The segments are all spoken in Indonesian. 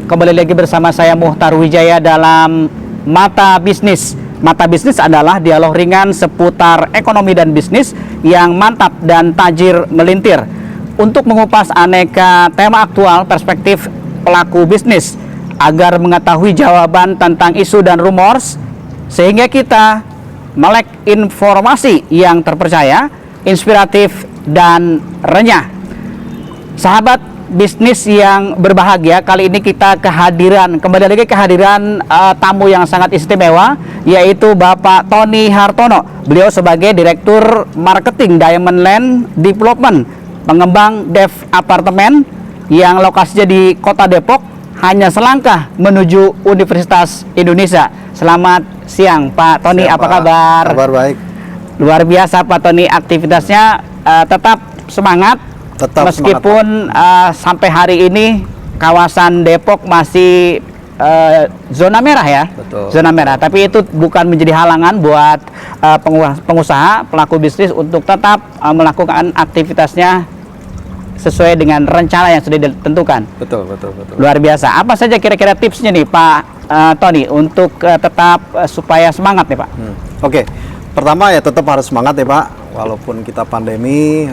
kembali lagi bersama saya Muhtar Wijaya dalam Mata Bisnis. Mata Bisnis adalah dialog ringan seputar ekonomi dan bisnis yang mantap dan tajir melintir untuk mengupas aneka tema aktual perspektif pelaku bisnis agar mengetahui jawaban tentang isu dan rumors sehingga kita melek informasi yang terpercaya, inspiratif dan renyah. Sahabat bisnis yang berbahagia, kali ini kita kembali lagi kehadiran tamu yang sangat istimewa, yaitu Bapak Tony Hartono. Beliau sebagai Direktur Marketing Diamond Land Development, pengembang dev apartemen yang lokasinya di Kota Depok, hanya selangkah menuju Universitas Indonesia. Selamat siang Pak Tony, apa kabar? Kabar baik. Luar biasa Pak Tony, aktivitasnya tetap semangat. Meskipun sampai hari ini kawasan Depok masih zona merah ya. Betul. Zona merah, tapi itu bukan menjadi halangan buat pengusaha, pelaku bisnis untuk tetap melakukan aktivitasnya sesuai dengan rencana yang sudah ditentukan. Betul. Luar biasa. Apa saja kira-kira tipsnya nih Pak Tony untuk tetap supaya semangat nih Pak? Oke. Pertama ya tetap harus semangat ya Pak. Walaupun kita pandemi,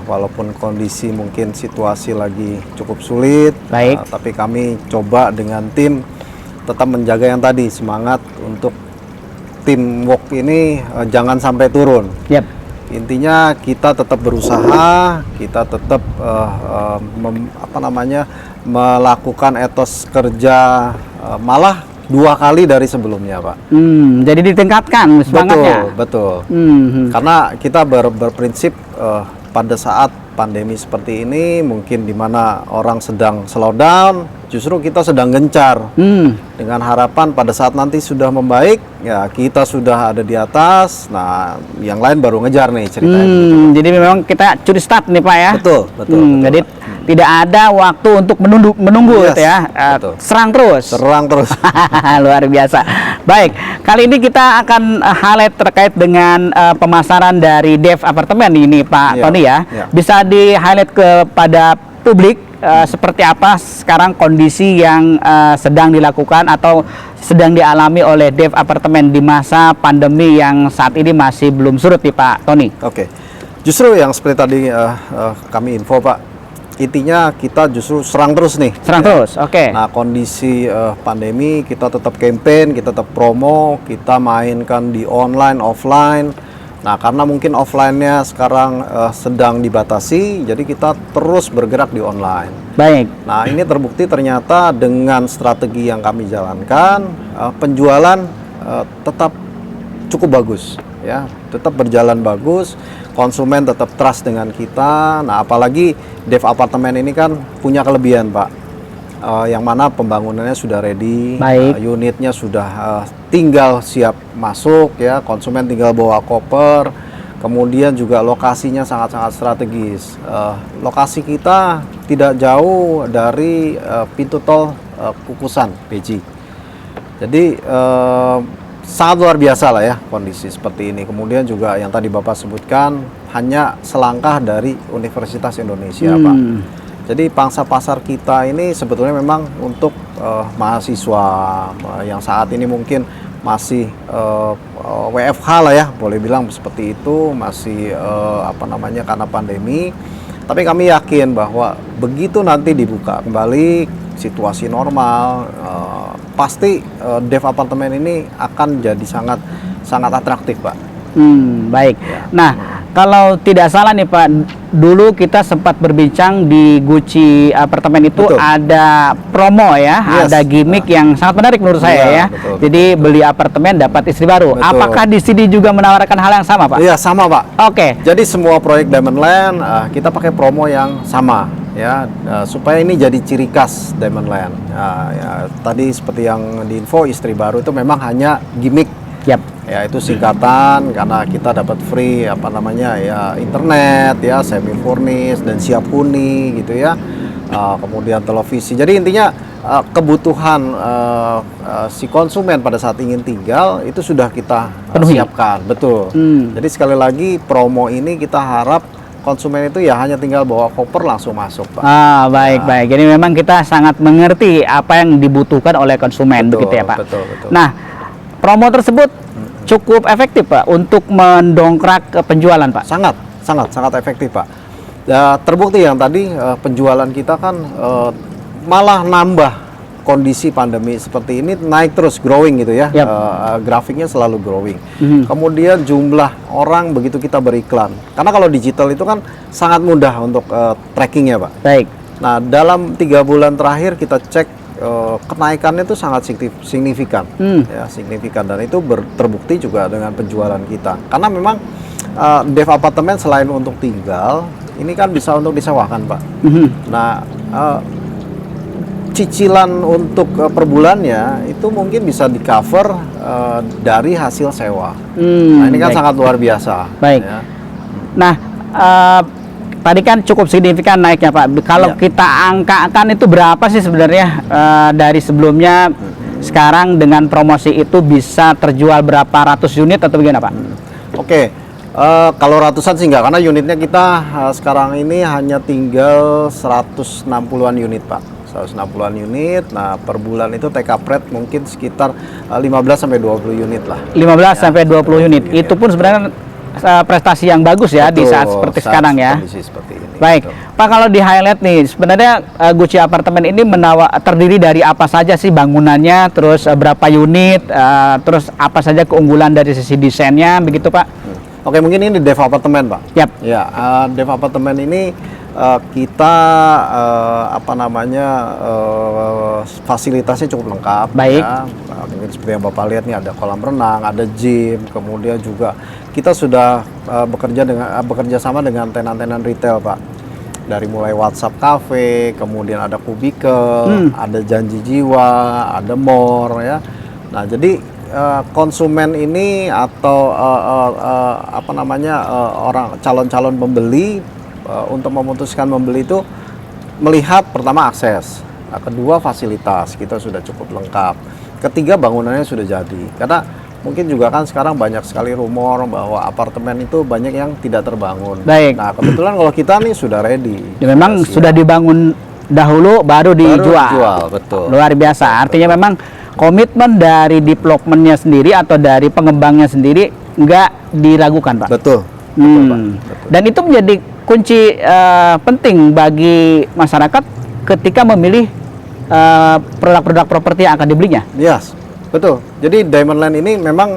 walaupun kondisi mungkin situasi lagi cukup sulit, tapi kami coba dengan tim tetap menjaga yang tadi, semangat untuk teamwork ini jangan sampai turun. Yep. Intinya kita tetap berusaha, kita tetap melakukan etos kerja malah 2 kali dari sebelumnya Pak. Jadi ditingkatkan semangatnya. Betul. Karena kita berprinsip pada saat pandemi seperti ini, mungkin di mana orang sedang slow down, justru kita sedang gencar. Dengan harapan pada saat nanti sudah membaik, ya kita sudah ada di atas. Nah, yang lain baru ngejar nih ceritanya. Jadi memang kita curi start nih Pak ya. Betul. Jadi tidak ada waktu untuk menunggu gitu ya. Serang terus. Luar biasa. Baik, kali ini kita akan highlight terkait dengan pemasaran dari dev apartemen ini Pak Tony ya. Bisa di-highlight kepada publik seperti apa sekarang kondisi yang sedang dilakukan atau sedang dialami oleh dev apartemen di masa pandemi yang saat ini masih belum surut nih Pak Tony. Oke. Justru yang seperti tadi kami info Pak, intinya kita justru serang terus nih. Terus, oke. Nah, kondisi pandemi kita tetap campaign, kita tetap promo, kita mainkan di online, offline. Nah, karena mungkin offline-nya sekarang sedang dibatasi, jadi kita terus bergerak di online. Baik. Nah, ini terbukti ternyata dengan strategi yang kami jalankan, penjualan tetap cukup bagus, ya, tetap berjalan bagus. Konsumen tetap trust dengan kita. Nah, apalagi dev apartemen ini kan punya kelebihan Pak, yang mana pembangunannya sudah ready, unitnya sudah tinggal siap masuk ya, konsumen tinggal bawa koper. Kemudian juga lokasinya sangat-sangat strategis. Lokasi kita tidak jauh dari pintu tol Kukusan Beji. Jadi sangat luar biasa lah ya kondisi seperti ini. Kemudian juga yang tadi Bapak sebutkan, hanya selangkah dari Universitas Indonesia Pak. Jadi pangsa pasar kita ini sebetulnya memang untuk mahasiswa yang saat ini mungkin masih WFH lah ya, boleh bilang seperti itu, masih karena pandemi. Tapi kami yakin bahwa begitu nanti dibuka kembali situasi normal, pasti dev apartemen ini akan jadi sangat atraktif Pak. Baik. Nah, kalau tidak salah nih Pak, dulu kita sempat berbincang di Gucci apartemen itu. Betul. Ada promo ya, ada gimmick yang sangat menarik menurut saya ya. Betul. Jadi beli apartemen dapat istri baru. Betul. Apakah di sini juga menawarkan hal yang sama Pak? Iya, sama Pak. Oke. Jadi semua proyek Diamond Land kita pakai promo yang sama ya, supaya ini jadi ciri khas Diamond Land. Ya, tadi seperti yang diinfo, istri baru itu memang hanya gimmick. Ya, itu singkatan karena kita dapat free internet ya, semi furnish dan siap huni gitu ya. Kemudian televisi. Jadi intinya kebutuhan si konsumen pada saat ingin tinggal itu sudah kita siapkan. Betul. Jadi sekali lagi promo ini kita harap konsumen itu ya hanya tinggal bawa koper langsung masuk, Pak. Baik. Jadi memang kita sangat mengerti apa yang dibutuhkan oleh konsumen, Betul, begitu ya Pak. betul. Nah, promo tersebut cukup efektif Pak untuk mendongkrak penjualan Pak. Sangat efektif, Pak. Ya, terbukti yang tadi penjualan kita kan malah nambah. Kondisi pandemi seperti ini naik terus, growing gitu ya. Yap. Grafiknya selalu growing. Kemudian jumlah orang begitu kita beriklan. Karena kalau digital itu kan sangat mudah untuk trackingnya, Pak. Baik. Nah, dalam 3 bulan terakhir kita cek kenaikannya itu sangat signifikan, ya signifikan, dan itu terbukti juga dengan penjualan kita. Karena memang dev apartemen selain untuk tinggal, ini kan bisa untuk disewakan, Pak. Nah, cicilan untuk per bulannya itu mungkin bisa di cover dari hasil sewa. Nah, ini kan sangat luar biasa. Baik. Ya. Nah, tadi kan cukup signifikan naiknya Pak. Kalau kita angkakan itu berapa sih sebenarnya dari sebelumnya sekarang dengan promosi itu bisa terjual berapa ratus unit atau bagaimana Pak? Oke. Kalau ratusan sih enggak, karena unitnya kita sekarang ini hanya tinggal 160-an unit, Pak. 160-an unit. Nah, per bulan itu take-up rate mungkin sekitar 15 sampai 20 unit lah. 15 sampai 20 unit. Itu pun sebenarnya prestasi yang bagus ya. Betul, di saat seperti sekarang ya. Kondisi seperti ini. Baik, betul. Pak, kalau di highlight nih, sebenarnya Guci Apartemen ini terdiri dari apa saja sih bangunannya, terus berapa unit, terus apa saja keunggulan dari sisi desainnya, begitu Pak? Oke, mungkin ini dev apartemen, Pak. Yap. Ya, dev apartemen ini kita fasilitasnya cukup lengkap. Baik. Ya. Mungkin seperti yang Bapak lihat nih, ada kolam renang, ada gym, kemudian juga kita sudah bekerja sama dengan tenan-tenan retail, Pak. Dari mulai WhatsApp Cafe, kemudian ada kubikel, ada Janji Jiwa, ada More ya. Nah, jadi konsumen ini atau orang calon-calon pembeli untuk memutuskan membeli itu melihat pertama akses, kedua fasilitas kita sudah cukup lengkap, ketiga bangunannya sudah jadi. Karena mungkin juga kan sekarang banyak sekali rumor bahwa apartemen itu banyak yang tidak terbangun. Baik. Nah, kebetulan kalau kita nih sudah ready. Ya, memang sudah dibangun dahulu baru dijual. Betul. Luar biasa. Artinya memang komitmen dari developmentnya sendiri atau dari pengembangnya sendiri nggak diragukan, Pak. Betul. Pak. Dan itu menjadi kunci penting bagi masyarakat ketika memilih produk-produk properti yang akan dibelinya. Yes, betul. Jadi Diamond Land ini memang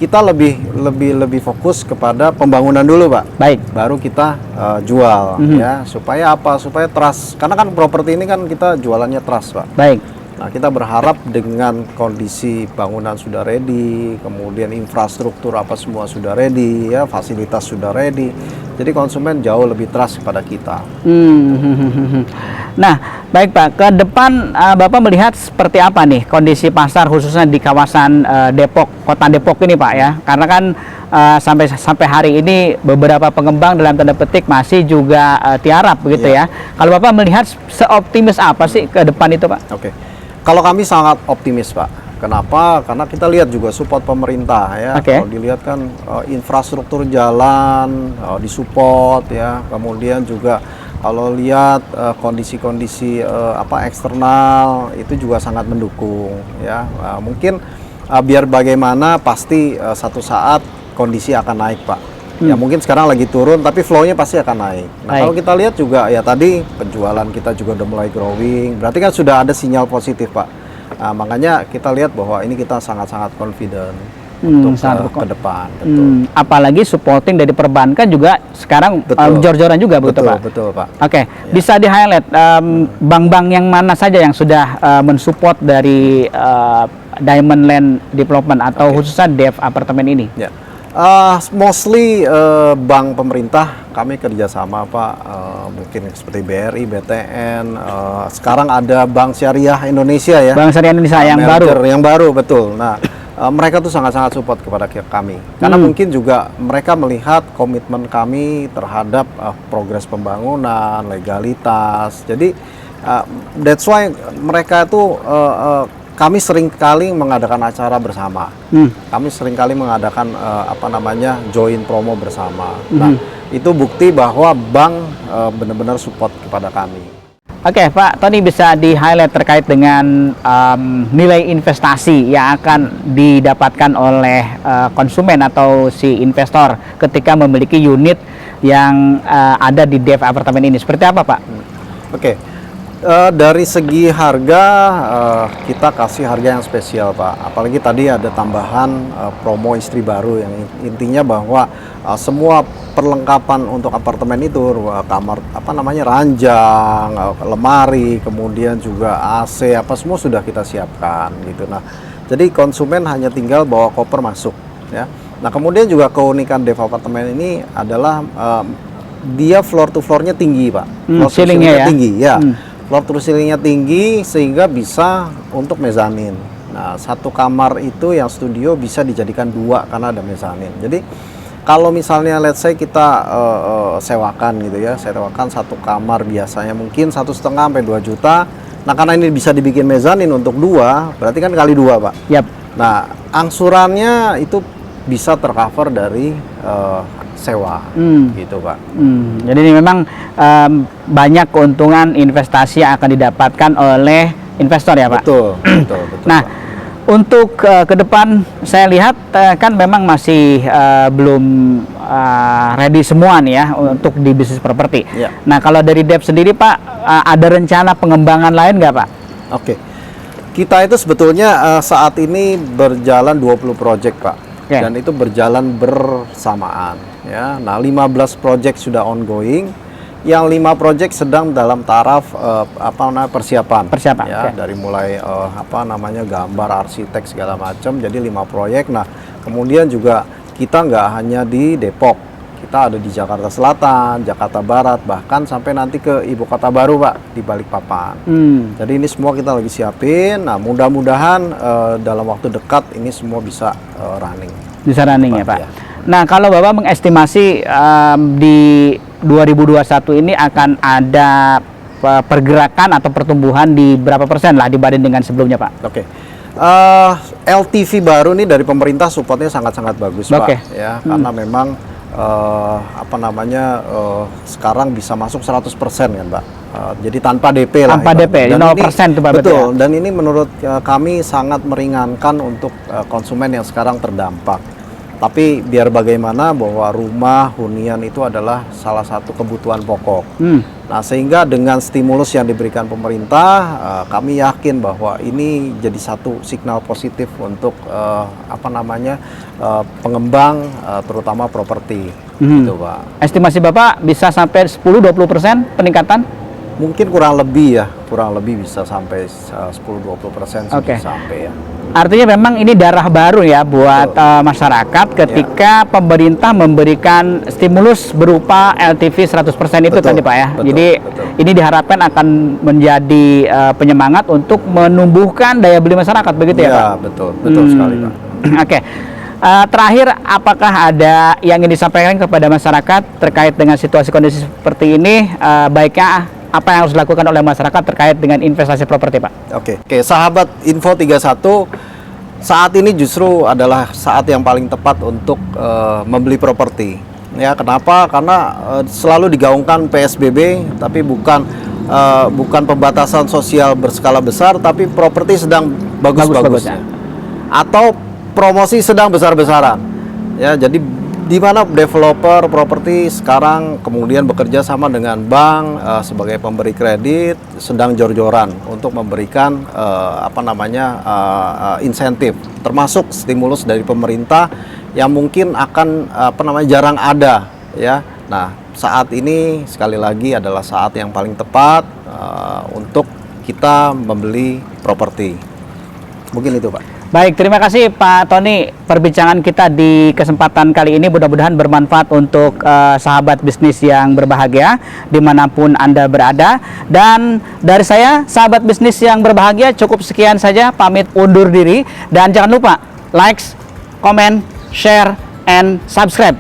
kita lebih fokus kepada pembangunan dulu, Pak. Baik. Baru kita jual, ya. Supaya apa? Supaya trust. Karena kan properti ini kan kita jualannya trust, Pak. Baik. Nah, kita berharap dengan kondisi bangunan sudah ready, kemudian infrastruktur apa semua sudah ready, ya, fasilitas sudah ready. Jadi konsumen jauh lebih trust kepada kita. Nah, baik Pak, ke depan Bapak melihat seperti apa nih kondisi pasar khususnya di kawasan Depok, Kota Depok ini Pak ya? Karena kan sampai hari ini beberapa pengembang dalam tanda petik masih juga tiarap begitu ya. Kalau Bapak melihat seoptimis apa sih ke depan itu Pak? Oke. Kalau kami sangat optimis, Pak. Kenapa? Karena kita lihat juga support pemerintah ya. Kalau dilihat kan infrastruktur jalan disupport ya. Kemudian juga kalau lihat kondisi-kondisi eksternal itu juga sangat mendukung ya. Mungkin biar bagaimana pasti satu saat kondisi akan naik, Pak. Ya mungkin sekarang lagi turun tapi flow-nya pasti akan naik. Nah, kalau kita lihat juga ya tadi penjualan kita juga udah mulai growing. Berarti kan sudah ada sinyal positif, Pak. Nah, makanya kita lihat bahwa ini kita sangat-sangat confident untuk ke depan. Betul. Apalagi supporting dari perbankan juga sekarang jor-joran juga begitu, Pak. Betul, Pak. Oke, bisa di-highlight bank-bank yang mana saja yang sudah mensupport dari Diamond Land Development atau khususnya Dev Apartemen ini? Ya. Mostly bank pemerintah kami kerjasama, Pak. Mungkin seperti BRI, BTN. Sekarang ada Bank Syariah Indonesia ya. Bank Syariah Indonesia yang baru, betul. Nah, mereka tuh sangat-sangat support kepada kami. Karena mungkin juga mereka melihat komitmen kami terhadap progres pembangunan, legalitas. Jadi that's why mereka itu kami seringkali mengadakan acara bersama. Kami seringkali mengadakan join promo bersama. Nah, itu bukti bahwa bank benar-benar support kepada kami. Oke, Pak Tony, bisa di-highlight terkait dengan nilai investasi yang akan didapatkan oleh konsumen atau si investor ketika memiliki unit yang ada di DF Apartemen ini. Seperti apa, Pak? Oke, dari segi harga kita kasih harga yang spesial, Pak. Apalagi tadi ada tambahan promo istri baru yang intinya bahwa semua perlengkapan untuk apartemen itu, kamar ranjang, lemari, kemudian juga AC semua sudah kita siapkan gitu. Nah, jadi konsumen hanya tinggal bawa koper masuk ya. Nah, kemudian juga keunikan DF Apartemen ini adalah dia floor to floornya tinggi, Pak. Floor to ceilingnya tinggi ya. Floor to ceilingnya tinggi sehingga bisa untuk mezanin. Nah, satu kamar itu yang studio bisa dijadikan 2 karena ada mezanin. Jadi kalau misalnya let's say kita sewakan gitu ya, sewakan satu kamar biasanya mungkin 1,5 sampai 2 juta. Nah, karena ini bisa dibikin mezanin untuk 2, berarti kan kali 2, Pak. Yap. Nah, angsurannya itu bisa tercover dari sewa, gitu, Pak. Jadi ini memang banyak keuntungan investasi yang akan didapatkan oleh investor ya, Pak. Betul, betul. Nah, Pak. untuk ke depan saya lihat kan memang masih belum ready semua nih ya untuk di bisnis properti. Ya. Nah, kalau dari DEP sendiri, Pak, ada rencana pengembangan lain nggak, Pak? Oke. Kita itu sebetulnya saat ini berjalan 20 proyek, Pak. Okay. Dan itu berjalan bersamaan ya. Nah, 15 proyek sudah ongoing. Yang 5 proyek sedang dalam taraf persiapan ya, okay. Dari mulai gambar, arsitek segala macam, jadi 5 proyek. Nah, kemudian juga kita nggak hanya di Depok, kita ada di Jakarta Selatan, Jakarta Barat, bahkan sampai nanti ke ibu kota baru, Pak, di Balikpapan. Jadi ini semua kita lagi siapin. Nah, mudah-mudahan dalam waktu dekat ini semua bisa running. Bisa running ya, Pak. Ya. Nah, kalau Bapak mengestimasi di 2021 ini akan ada pergerakan atau pertumbuhan di berapa persen lah dibanding dengan sebelumnya, Pak? Oke. LTV baru nih dari pemerintah supportnya sangat-sangat bagus, Pak. Ya, karena memang sekarang bisa masuk 100% kan, Pak. Jadi tanpa DP lah. Tanpa DP, 0% tuh, Pak. Betul. Ya? Dan ini menurut kami sangat meringankan untuk konsumen yang sekarang terdampak. Tapi biar bagaimana bahwa rumah hunian itu adalah salah satu kebutuhan pokok. Nah, sehingga dengan stimulus yang diberikan pemerintah, kami yakin bahwa ini jadi satu signal positif untuk pengembang terutama properti. Gitu, Pak. Estimasi Bapak bisa sampai 10-20% peningkatan? Mungkin kurang lebih bisa sampai 10-20% sampai ya. Artinya memang ini darah baru ya buat masyarakat ketika pemerintah memberikan stimulus berupa LTV 100% itu tadi, Pak ya. Jadi ini diharapkan akan menjadi penyemangat untuk menumbuhkan daya beli masyarakat, begitu ya, Pak? Betul sekali, Pak. Oke. Terakhir, apakah ada yang ingin disampaikan kepada masyarakat terkait dengan situasi kondisi seperti ini? Baiknya apa yang harus dilakukan oleh masyarakat terkait dengan investasi properti, Pak? Oke, sahabat Info 31, saat ini justru adalah saat yang paling tepat untuk membeli properti. Ya, kenapa? Karena selalu digaungkan PSBB, tapi bukan pembatasan sosial berskala besar, tapi properti sedang bagus-bagusnya. Atau promosi sedang besar-besaran. Ya, jadi di mana developer properti sekarang kemudian bekerja sama dengan bank sebagai pemberi kredit sedang jor-joran untuk memberikan insentif, termasuk stimulus dari pemerintah yang mungkin akan jarang ada ya. Nah, saat ini sekali lagi adalah saat yang paling tepat untuk kita membeli properti. Mungkin itu, Pak. Baik, terima kasih Pak Tony. Perbincangan kita di kesempatan kali ini mudah-mudahan bermanfaat untuk sahabat bisnis yang berbahagia dimanapun Anda berada. Dan dari saya, sahabat bisnis yang berbahagia, cukup sekian saja, pamit undur diri. Dan jangan lupa like, comment, share, and subscribe.